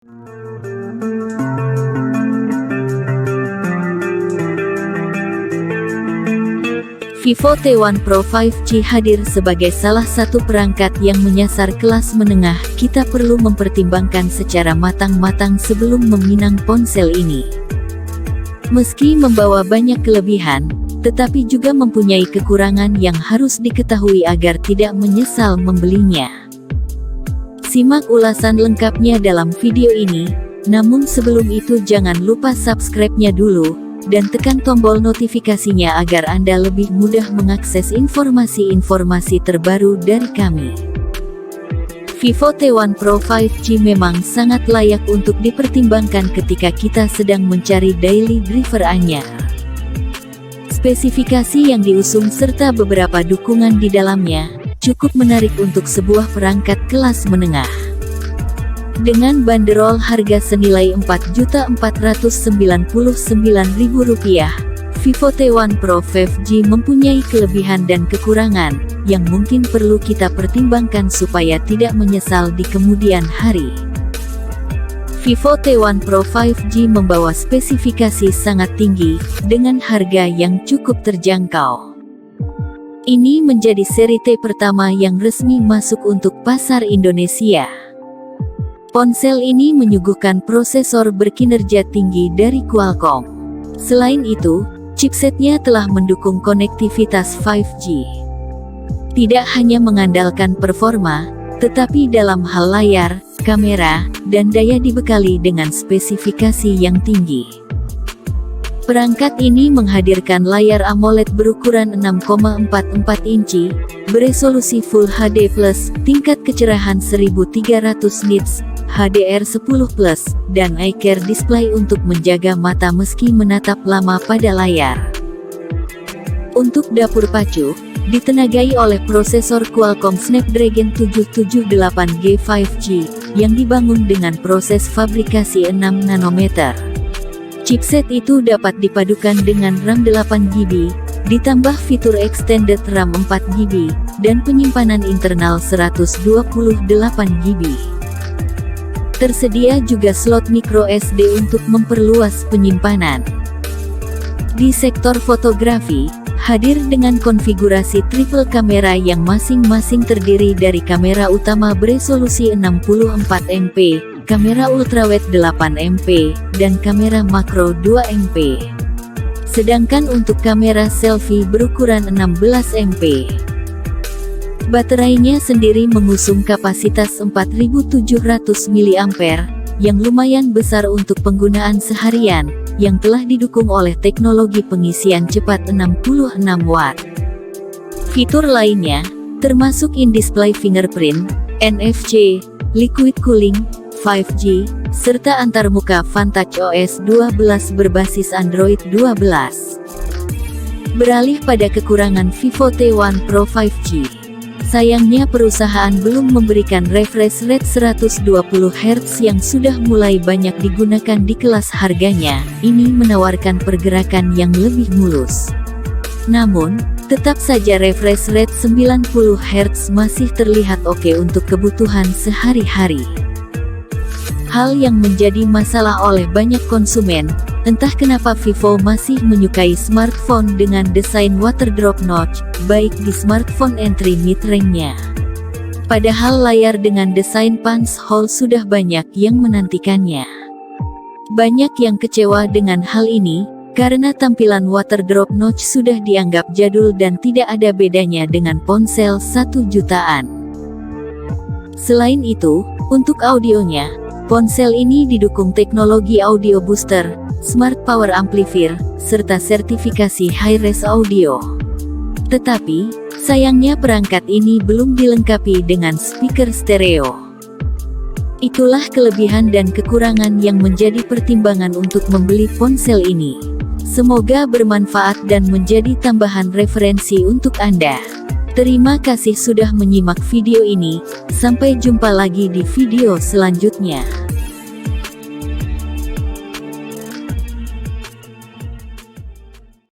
Vivo T1 Pro 5G hadir sebagai salah satu perangkat yang menyasar kelas menengah. Kita perlu mempertimbangkan secara matang-matang sebelum meminang ponsel ini. Meski membawa banyak kelebihan, tetapi juga mempunyai kekurangan yang harus diketahui agar tidak menyesal membelinya. Simak ulasan lengkapnya dalam video ini, namun sebelum itu jangan lupa subscribe-nya dulu, dan tekan tombol notifikasinya agar Anda lebih mudah mengakses informasi-informasi terbaru dari kami. Vivo T1 Pro 5G memang sangat layak untuk dipertimbangkan ketika kita sedang mencari daily driver anyar. Spesifikasi yang diusung serta beberapa dukungan di dalamnya, cukup menarik untuk sebuah perangkat kelas menengah. Dengan banderol harga senilai Rp4.499.000, Vivo T1 Pro 5G mempunyai kelebihan dan kekurangan, yang mungkin perlu kita pertimbangkan supaya tidak menyesal di kemudian hari. Vivo T1 Pro 5G membawa spesifikasi sangat tinggi, dengan harga yang cukup terjangkau. Ini menjadi seri T pertama yang resmi masuk untuk pasar Indonesia. Ponsel ini menyuguhkan prosesor berkinerja tinggi dari Qualcomm. Selain itu, chipsetnya telah mendukung konektivitas 5G. Tidak hanya mengandalkan performa, tetapi dalam hal layar, kamera, dan daya dibekali dengan spesifikasi yang tinggi. Perangkat ini menghadirkan layar AMOLED berukuran 6,44 inci, beresolusi Full HD+, tingkat kecerahan 1300 nits, HDR10+, dan iCare display untuk menjaga mata meski menatap lama pada layar. Untuk dapur pacu, ditenagai oleh prosesor Qualcomm Snapdragon 778G 5G, yang dibangun dengan proses fabrikasi 6 nanometer. Chipset itu dapat dipadukan dengan RAM 8GB, ditambah fitur extended RAM 4GB, dan penyimpanan internal 128GB. Tersedia juga slot micro SD untuk memperluas penyimpanan. Di sektor fotografi, hadir dengan konfigurasi triple kamera yang masing-masing terdiri dari kamera utama beresolusi 64MP, kamera ultrawide 8MP, dan kamera makro 2MP. Sedangkan untuk kamera selfie berukuran 16MP. Baterainya sendiri mengusung kapasitas 4700 mAh, yang lumayan besar untuk penggunaan seharian, yang telah didukung oleh teknologi pengisian cepat 66 Watt. Fitur lainnya, termasuk in-display fingerprint, NFC, liquid cooling, 5G, serta antarmuka Vantage OS 12 berbasis Android 12. Beralih pada kekurangan Vivo T1 Pro 5G. Sayangnya perusahaan belum memberikan refresh rate 120Hz yang sudah mulai banyak digunakan di kelas harganya. Ini menawarkan pergerakan yang lebih mulus. Namun, tetap saja refresh rate 90Hz masih terlihat oke untuk kebutuhan sehari-hari. Hal yang menjadi masalah oleh banyak konsumen, entah kenapa Vivo masih menyukai smartphone dengan desain water drop notch, baik di smartphone entry mid-range-nya. Padahal layar dengan desain punch hole sudah banyak yang menantikannya. Banyak yang kecewa dengan hal ini, karena tampilan water drop notch sudah dianggap jadul dan tidak ada bedanya dengan ponsel 1 jutaan. Selain itu, untuk audionya, ponsel ini didukung teknologi audio booster, smart power amplifier, serta sertifikasi high-res audio. Tetapi, sayangnya perangkat ini belum dilengkapi dengan speaker stereo. Itulah kelebihan dan kekurangan yang menjadi pertimbangan untuk membeli ponsel ini. Semoga bermanfaat dan menjadi tambahan referensi untuk Anda. Terima kasih sudah menyimak video ini, sampai jumpa lagi di video selanjutnya.